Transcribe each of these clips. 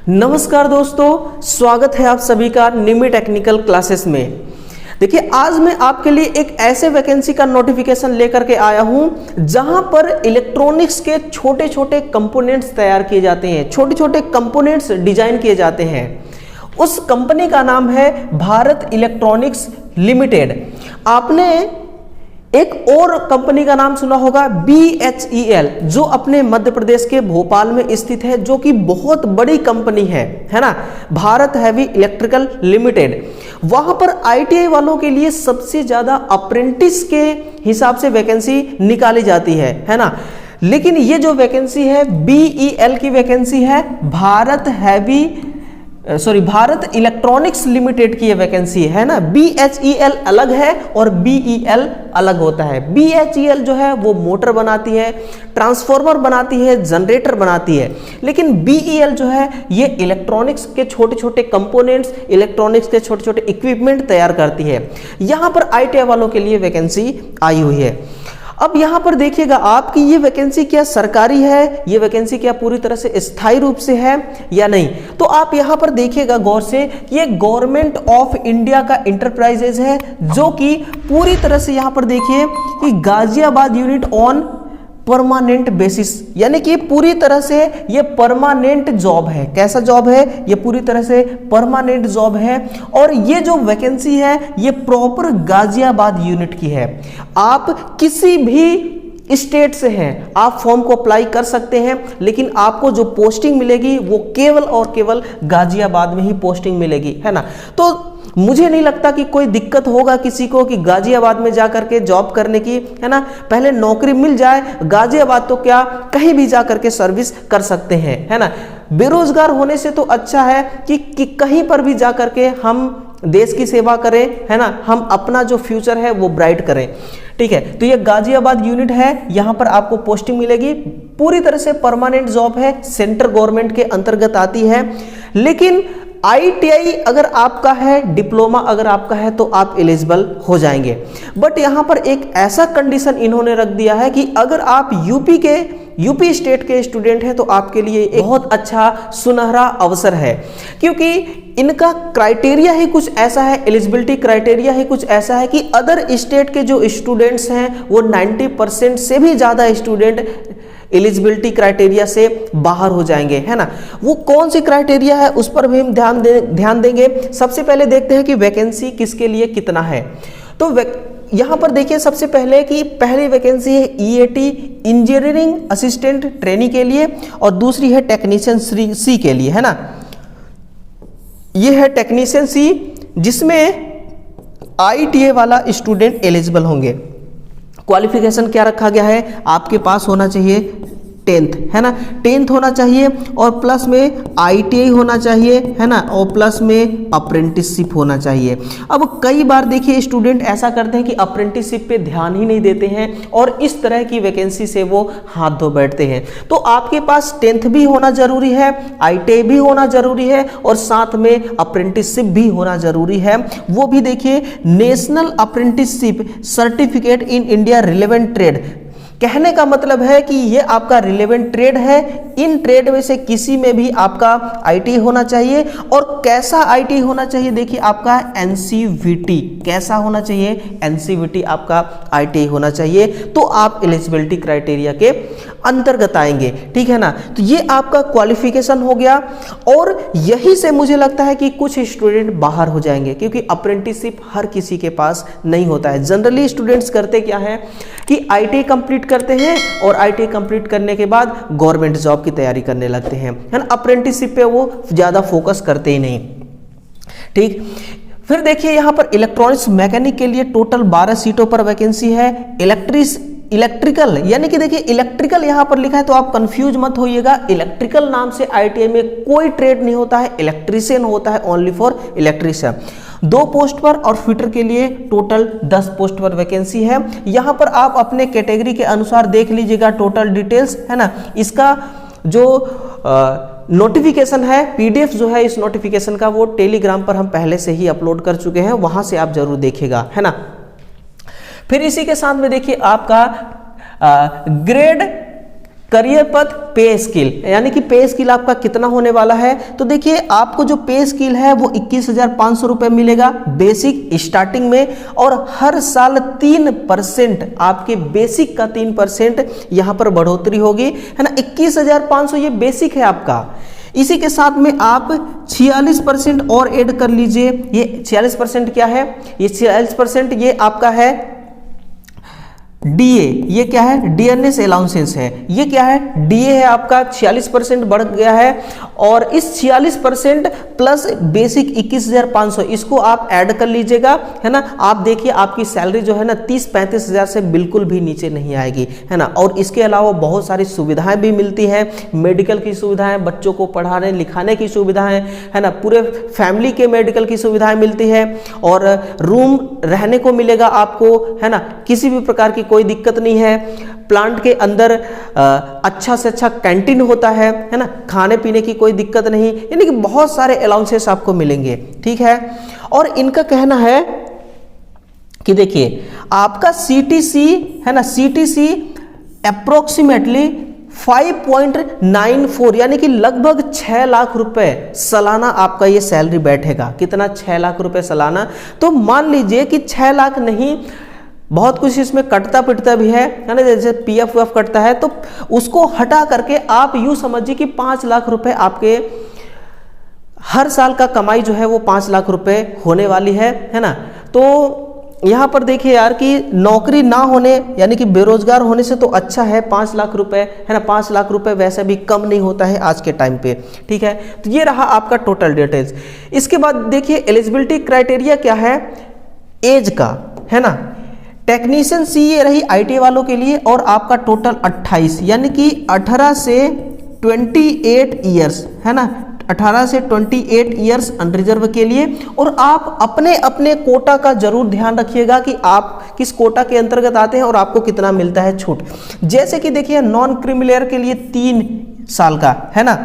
नमस्कार दोस्तों, स्वागत है आप सभी का निमी टेक्निकल क्लासेस में। देखिए, आज मैं आपके लिए एक ऐसे वैकेंसी का नोटिफिकेशन लेकर के आया हूं जहां पर इलेक्ट्रॉनिक्स के छोटे छोटे कंपोनेंट्स तैयार किए जाते हैं, छोटे छोटे कंपोनेंट्स डिजाइन किए जाते हैं। उस कंपनी का नाम है भारत इलेक्ट्रॉनिक्स लिमिटेड। आपने एक और कंपनी का नाम सुना होगा BHEL, जो अपने मध्य प्रदेश के भोपाल में स्थित है, जो कि बहुत बड़ी कंपनी है ना, भारत हैवी इलेक्ट्रिकल लिमिटेड। वहां पर ITI वालों के लिए सबसे ज्यादा अप्रेंटिस के हिसाब से वैकेंसी निकाली जाती है ना। लेकिन ये जो वैकेंसी है BEL की वैकेंसी है, भारत इलेक्ट्रॉनिक्स लिमिटेड की ये वैकेंसी है ना। BHEL अलग है और BEL अलग होता है। BHEL जो है वो मोटर बनाती है, ट्रांसफार्मर बनाती है, जनरेटर बनाती है, लेकिन BEL जो है ये इलेक्ट्रॉनिक्स के छोटे छोटे कंपोनेंट्स, इलेक्ट्रॉनिक्स के छोटे छोटे इक्विपमेंट तैयार करती है। यहां पर ITI वालों के लिए वैकेंसी आई हुई है। अब यहां पर देखिएगा, आपकी ये वैकेंसी क्या सरकारी है, ये वैकेंसी क्या पूरी तरह से स्थायी रूप से है या नहीं। तो आप यहां पर देखिएगा गौर से, ये गवर्नमेंट ऑफ इंडिया का इंटरप्राइजेज है, जो कि पूरी तरह से यहां पर देखिए कि Ghaziabad unit on permanent basis, यानी कि पूरी तरह से ये परमानेंट जॉब है। कैसा जॉब है? ये पूरी तरह से परमानेंट जॉब है। और ये जो वैकेंसी है ये प्रॉपर गाजियाबाद यूनिट की है। आप किसी भी स्टेट से हैं, आप फॉर्म को अप्लाई कर सकते हैं, लेकिन आपको जो पोस्टिंग मिलेगी वो केवल और केवल गाजियाबाद में ही पोस्टिंग मिलेगी, है ना। तो मुझे नहीं लगता कि कोई दिक्कत होगा किसी को कि गाजियाबाद में जाकर के जॉब करने की, है ना। पहले नौकरी मिल जाए, गाजियाबाद तो क्या कहीं भी जाकर के सर्विस कर सकते हैं, है ना। बेरोजगार होने से तो अच्छा है कि कहीं पर भी जाकर के हम देश की सेवा करें, है ना, हम अपना जो फ्यूचर है वो ब्राइट करें। ठीक है, तो ये गाजियाबाद यूनिट है, यहां पर आपको पोस्टिंग मिलेगी। पूरी तरह से परमानेंट जॉब है, सेंट्रल गवर्नमेंट के अंतर्गत आती है। लेकिन ITI अगर आपका है, डिप्लोमा अगर आपका है, तो आप एलिजिबल हो जाएंगे। बट यहां पर एक ऐसा कंडीशन इन्होंने रख दिया है कि अगर आप यूपी स्टेट के स्टूडेंट हैं तो आपके लिए एक बहुत अच्छा सुनहरा अवसर है, क्योंकि इनका क्राइटेरिया ही कुछ ऐसा है, एलिजिबिलिटी क्राइटेरिया ही कुछ ऐसा है कि अदर स्टेट के जो स्टूडेंट्स हैं वो 90% से भी ज्यादा स्टूडेंट एलिजिबिलिटी क्राइटेरिया से बाहर हो जाएंगे, है ना। वो कौन सी क्राइटेरिया है उस पर भी हम ध्यान देंगे। सबसे पहले देखते हैं कि वैकेंसी किसके लिए कितना है। तो यहां पर देखिए, सबसे पहले कि पहली वैकेंसी है EAT इंजीनियरिंग असिस्टेंट ट्रेनी के लिए, और दूसरी है टेक्नीशियन C के लिए, है ना। ये है टेक्नीशियन C, जिसमें ITI वाला स्टूडेंट एलिजिबल होंगे। क्वालिफिकेशन क्या रखा गया है? आपके पास होना चाहिए 10th, है ना, 10th होना चाहिए, और प्लस में ITI होना चाहिए, है ना, और प्लस में अप्रेंटिसशिप होना चाहिए। अब कई बार देखिए स्टूडेंट ऐसा करते हैं कि अप्रेंटिसशिप पे ध्यान ही नहीं देते हैं और इस तरह की वैकेंसी से वो हाथ धो बैठते हैं। तो आपके पास 10th भी होना जरूरी है, ITI भी होना जरूरी है, और साथ में अप्रेंटिसशिप भी होना जरूरी है। वो भी देखिए, national apprenticeship certificate in India relevant trade. कहने का मतलब है कि ये आपका रिलेवेंट ट्रेड है, इन ट्रेड में से किसी में भी आपका ITI होना चाहिए। और कैसा ITI होना चाहिए? देखिए, आपका NCVT कैसा होना चाहिए? NCVT आपका ITI होना चाहिए, तो आप एलिजिबिलिटी क्राइटेरिया के अंतर्गत आएंगे, ठीक है ना। तो ये आपका क्वालिफिकेशन हो गया, और यही से मुझे लगता है कि कुछ स्टूडेंट बाहर हो जाएंगे, क्योंकि अप्रेंटिसशिप हर किसी के पास नहीं होता है। जनरली स्टूडेंट्स करते क्या है कि ITI कंप्लीट करते हैं, और ITI कंप्लीट करने के बाद गवर्नमेंट जॉब की तैयारी करने लगते हैं, है ना। अप्रेंटिसशिप पे वो ज्यादा फोकस करते ही नहीं। ठीक, फिर देखिए यहां पर इलेक्ट्रॉनिक्स मैकेनिक के लिए टोटल 12 सीटों पर वैकेंसी है। इलेक्ट्रिकल, यानी कि देखिए इलेक्ट्रिकल यहां पर लिखा है, तो आप कंफ्यूज मत होइएगा। इलेक्ट्रिकल नाम से ITI में कोई ट्रेड नहीं होता है, इलेक्ट्रीशियन होता है, ओनली फॉर इलेक्ट्रीशियन। 2 पोस्ट पर, और फिटर के लिए टोटल 10 पोस्ट पर वैकेंसी है। यहां पर आप अपने कैटेगरी के अनुसार देख लीजिएगा टोटल डिटेल्स, है ना। इसका जो नोटिफिकेशन है, PDF जो है इस नोटिफिकेशन का, वो टेलीग्राम पर हम पहले से ही अपलोड कर चुके हैं, वहां से आप जरूर देखिएगा, है ना। फिर इसी के साथ में देखिए आपका ग्रेड करियर पथ, पे स्किल, यानी कि पे स्किल आपका कितना होने वाला है, तो देखिए आपको जो पे स्किल है वो 21,500 रुपए मिलेगा बेसिक स्टार्टिंग में, और हर साल 3% आपके बेसिक का 3% यहां पर बढ़ोतरी होगी, है ना। 21,500 ये बेसिक है आपका। इसी के साथ में आप 46% और ऐड कर लीजिए। ये 46% क्या है, ये 46% ये आपका है डीए, ये क्या है, डियरनेस अलाउंसेंस है, ये क्या है, डीए है आपका, 46% बढ़ गया है। और इस 46% प्लस बेसिक 21,500 इसको आप ऐड कर लीजिएगा, है ना। आप देखिए आपकी सैलरी जो है ना 30-35 हज़ार से बिल्कुल भी नीचे नहीं आएगी, है ना। और इसके अलावा बहुत सारी सुविधाएं भी मिलती हैं, मेडिकल की सुविधाएं, बच्चों को पढ़ाने लिखाने की सुविधाएं, है ना, पूरे फैमिली के मेडिकल की सुविधाएं मिलती है, और रूम रहने को मिलेगा आपको, है ना, किसी भी प्रकार की कोई दिक्कत नहीं है। प्लांट के अंदर अच्छा से अच्छा कैंटीन होता है ना, खाने पीने की कोई दिक्कत नहीं, यानी कि बहुत सारे अलाउंसेस आपको मिलेंगे, ठीक है। और इनका कहना है कि देखिए आपका सीटीसी, है ना, सीटीसी अप्रोक्सीमेटली 5.94 यानी कि लगभग 6 लाख रुपए सालाना आपका ये सैलरी बैठेगा। कितना, 6 लाख रुपए सालाना। तो मान लीजिए कि 6 लाख नहीं, बहुत कुछ इसमें कटता पिटता भी है ना, जैसे पीएफ वेफ कटता है, तो उसको हटा करके आप यूं समझिए कि 5 लाख रुपए आपके हर साल का कमाई जो है वो 5 लाख रुपए होने वाली है ना। तो यहाँ पर देखिए यार कि नौकरी ना होने यानी कि बेरोजगार होने से तो अच्छा है 5 लाख रुपए, है ना। 5 लाख रुपए वैसे भी कम नहीं होता है आज के टाइम पे, ठीक है। तो ये रहा आपका टोटल डिटेल्स। इसके बाद देखिए एलिजिबिलिटी क्राइटेरिया क्या है, एज का, है ना। टेक्नीशियन सी ये रही आईटी वालों के लिए, और आपका टोटल 28 यानी कि 18 से 28 ईयर्स, है ना, 18 से 28 ईयर्स अनरिजर्व के लिए। और आप अपने अपने कोटा का जरूर ध्यान रखिएगा कि आप किस कोटा के अंतर्गत आते हैं और आपको कितना मिलता है छूट। जैसे कि देखिए नॉन क्रीमिलेयर के लिए 3 साल का, है ना,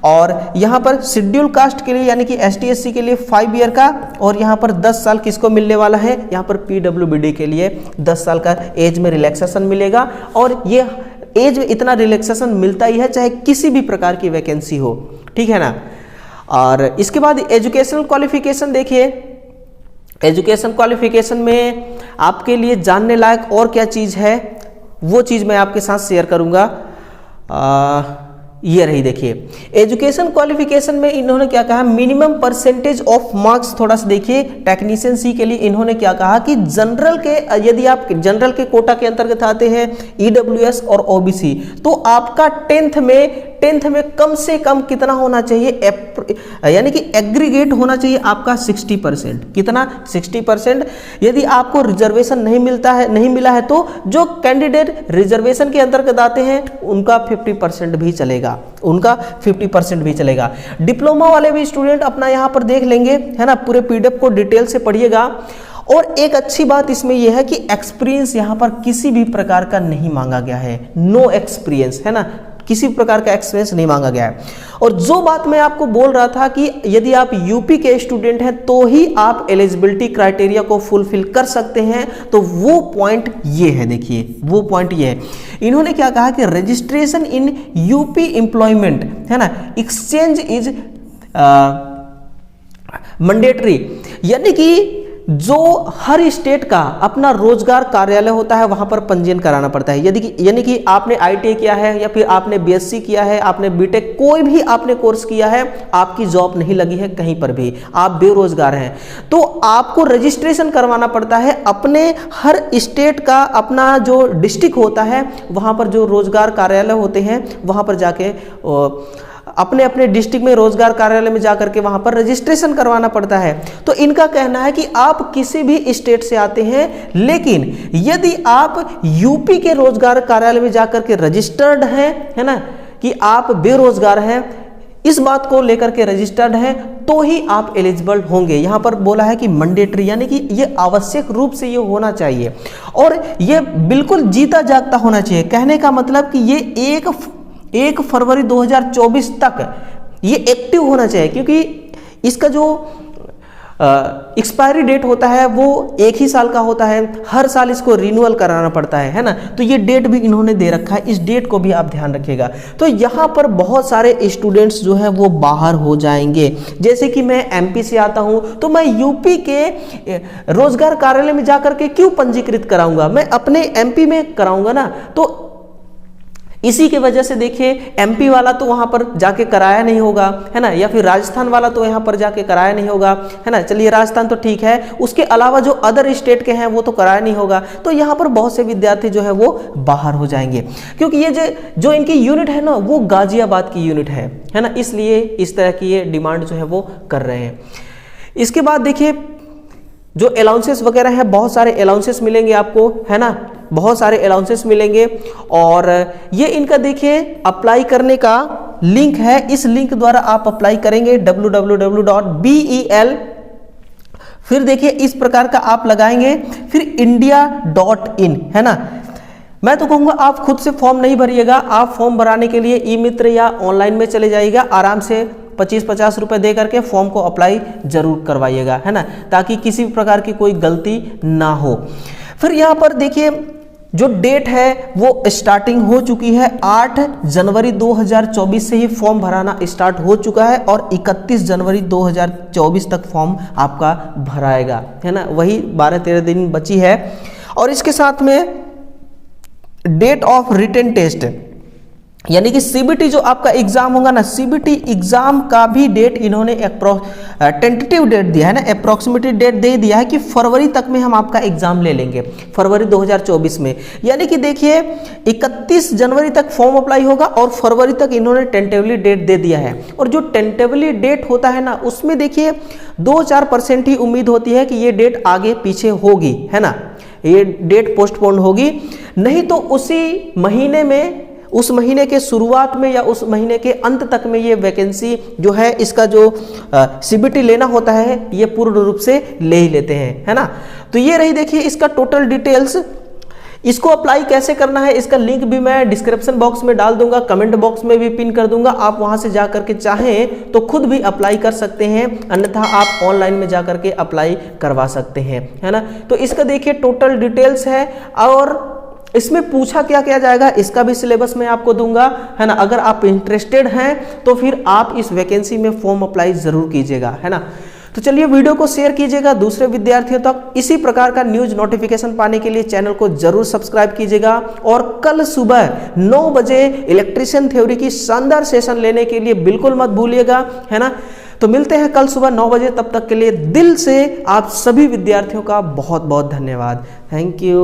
और यहाँ पर शेड्यूल कास्ट के लिए यानी कि एसटी एससी के लिए 5 ईयर का, और यहाँ पर 10 साल किसको मिलने वाला है, यहाँ पर पीडब्ल्यूबीडी के लिए 10 साल का एज में रिलैक्सेशन मिलेगा। और ये एज में इतना रिलैक्सेशन मिलता ही है चाहे किसी भी प्रकार की वैकेंसी हो, ठीक है ना। और इसके बाद एजुकेशनल क्वालिफिकेशन देखिए, एजुकेशन क्वालिफिकेशन में आपके लिए जानने लायक और क्या चीज़ है वो चीज़ मैं आपके साथ शेयर करूँगा। ये रही देखिए एजुकेशन क्वालिफिकेशन में इन्होंने क्या कहा, मिनिमम परसेंटेज ऑफ मार्क्स। थोड़ा सा देखिए टेक्नीशियन सी के लिए इन्होंने क्या कहा कि जनरल के, यदि आप जनरल के कोटा के अंतर्गत आते हैं, ईडब्ल्यूएस और ओबीसी, तो आपका 10th में कम से कम कितना होना चाहिए, यानी कि एग्रीगेट होना चाहिए आपका 60%। कितना, 60%। यदि आपको रिजर्वेशन नहीं मिला है तो जो कैंडिडेट रिजर्वेशन के अंतर्गत आते हैं उनका 50% भी चलेगा, उनका 50% भी चलेगा। डिप्लोमा वाले भी स्टूडेंट अपना यहाँ पर देख लेंगे, है ना, पूरे पीडीएफ को डिटेल से पढ़िएगा। और एक अच्छी बात इसमें यह है कि एक्सपीरियंस यहाँ पर किसी भी प्रकार का नहीं मांगा गया है, नो एक्सपीरियंस, है ना, किसी प्रकार का एक्सपीरियंस नहीं मांगा गया है। और जो बात मैं आपको बोल रहा था कि यदि आप यूपी के स्टूडेंट हैं तो ही आप एलिजिबिलिटी क्राइटेरिया को फुलफिल कर सकते हैं, तो वो पॉइंट ये है, देखिए वो पॉइंट ये है। इन्होंने क्या कहा कि रजिस्ट्रेशन इन यूपी एम्प्लॉयमेंट, है ना, एक्सचेंज इज मैंडेटरी, यानी कि जो हर स्टेट का अपना रोजगार कार्यालय होता है वहां पर पंजीयन कराना पड़ता है। यानी कि आपने आईटीआई किया है या फिर आपने बीएससी किया है, आपने बीटेक, कोई भी आपने कोर्स किया है, आपकी जॉब नहीं लगी है कहीं पर भी, आप बेरोजगार हैं, तो आपको रजिस्ट्रेशन करवाना पड़ता है अपने हर स्टेट का अपना जो डिस्ट्रिक्ट होता है वहां पर जो रोजगार कार्यालय होते हैं वहां पर जाके अपने अपने डिस्ट्रिक्ट में रोजगार कार्यालय में जाकर के वहां पर रजिस्ट्रेशन करवाना पड़ता है। तो इनका कहना है कि आप किसी भी स्टेट से आते हैं, लेकिन यदि आप यूपी के रोजगार कार्यालय में जाकर के रजिस्टर्ड हैं, है ना, कि आप बेरोजगार हैं, इस बात को लेकर के रजिस्टर्ड हैं, तो ही आप एलिजिबल होंगे। यहां पर बोला है कि मैंडेटरी, यानी कि ये आवश्यक रूप से ये होना चाहिए और ये बिल्कुल जीता जागता होना चाहिए। कहने का मतलब कि ये 1 फरवरी 2024 तक ये एक्टिव होना चाहिए, क्योंकि इसका जो एक्सपायरी डेट होता है वो 1 ही साल का होता है, हर साल इसको रिन्यूअल कराना पड़ता है ना। तो ये डेट भी इन्होंने दे रखा है, इस डेट को भी आप ध्यान रखिएगा। तो यहाँ पर बहुत सारे स्टूडेंट्स जो है वो बाहर हो जाएंगे। जैसे कि मैं एमपी से आता हूँ तो मैं यूपी के रोजगार कार्यालय में जाकर के क्यों पंजीकृत कराऊंगा, मैं अपने एमपी में कराऊंगा ना। तो इसी के वजह से देखिए एमपी वाला तो वहां पर जाके कराया नहीं होगा, है ना, या फिर राजस्थान वाला तो यहाँ पर जाके कराया नहीं होगा, है ना। चलिए राजस्थान तो ठीक है, उसके अलावा जो अदर स्टेट के हैं वो तो कराया नहीं होगा। तो यहाँ पर बहुत से विद्यार्थी जो है वो बाहर हो जाएंगे, क्योंकि ये जो इनकी यूनिट है ना वो गाजियाबाद की यूनिट है ना, इसलिए इस तरह की ये डिमांड जो है वो कर रहे हैं। इसके बाद देखिए जो अलाउंसेस वगैरह है, बहुत सारे अलाउंसेस मिलेंगे आपको, है ना, बहुत सारे अलाउंसेस मिलेंगे। और ये इनका देखिए अप्लाई करने का लिंक है, इस लिंक द्वारा आप अप्लाई करेंगे www.bel, फिर देखिए इस प्रकार का आप लगाएंगे, फिर india.in, है ना। मैं तो कहूँगा आप खुद से फॉर्म नहीं भरिएगा, आप फॉर्म भराने के लिए ई मित्र या ऑनलाइन में चले जाइएगा, आराम से 25-50 रुपए दे करके फॉर्म को अप्लाई जरूर करवाइएगा, है ना, ताकि किसी भी प्रकार की कोई गलती ना हो। फिर यहाँ पर देखिए जो डेट है वो स्टार्टिंग हो चुकी है, 8 जनवरी 2024 से ही फॉर्म भराना स्टार्ट हो चुका है और 31 जनवरी 2024 तक फॉर्म आपका भराएगा, है ना, वही 12-13 दिन बची है। और इसके साथ में डेट ऑफ रिटन टेस्ट यानी कि सीबीटी जो आपका एग्जाम होगा ना, सीबीटी एग्जाम का भी डेट इन्होंने टेंटेटिव डेट दिया है ना, अप्रोक्सीमेटली डेट दे दिया है कि फरवरी तक में हम आपका एग्जाम ले लेंगे, फरवरी 2024 में। यानी कि देखिए 31 जनवरी तक फॉर्म अप्लाई होगा और फरवरी तक इन्होंने टेंटेटिवली डेट दे दिया है। और जो टेंटेटिवली डेट होता है ना उसमें देखिए 2-4% ही उम्मीद होती है कि ये डेट आगे पीछे होगी, है ना, ये डेट पोस्टपोन होगी, नहीं तो उसी महीने में, उस महीने के शुरुआत में या उस महीने के अंत तक में ये वैकेंसी जो है इसका जो सीबीटी लेना होता है ये पूर्ण रूप से ले ही लेते हैं, है ना। तो ये रही देखिए इसका टोटल डिटेल्स। इसको अप्लाई कैसे करना है इसका लिंक भी मैं डिस्क्रिप्शन बॉक्स में डाल दूंगा, कमेंट बॉक्स में भी पिन कर दूंगा, आप वहां से जा करके चाहें तो खुद भी अप्लाई कर सकते हैं, अन्यथा आप ऑनलाइन में जा करके अप्लाई करवा सकते हैं, है ना। तो इसका देखिए टोटल डिटेल्स है और इसमें पूछा क्या क्या जाएगा इसका भी सिलेबस मैं आपको दूंगा, है ना। अगर आप इंटरेस्टेड हैं तो फिर आप इस वैकेंसी में फॉर्म अप्लाई जरूर कीजिएगा, है ना। तो चलिए वीडियो को शेयर कीजिएगा दूसरे विद्यार्थियों तक। इसी प्रकार का न्यूज नोटिफिकेशन पाने के लिए चैनल को जरूर सब्सक्राइब कीजिएगा और कल सुबह 9 बजे इलेक्ट्रिशियन थ्योरी की शानदार सेशन लेने के लिए बिल्कुल मत भूलिएगा, है ना। तो मिलते हैं कल सुबह 9 बजे, तब तक के लिए दिल से आप सभी विद्यार्थियों का बहुत बहुत धन्यवाद। Thank you.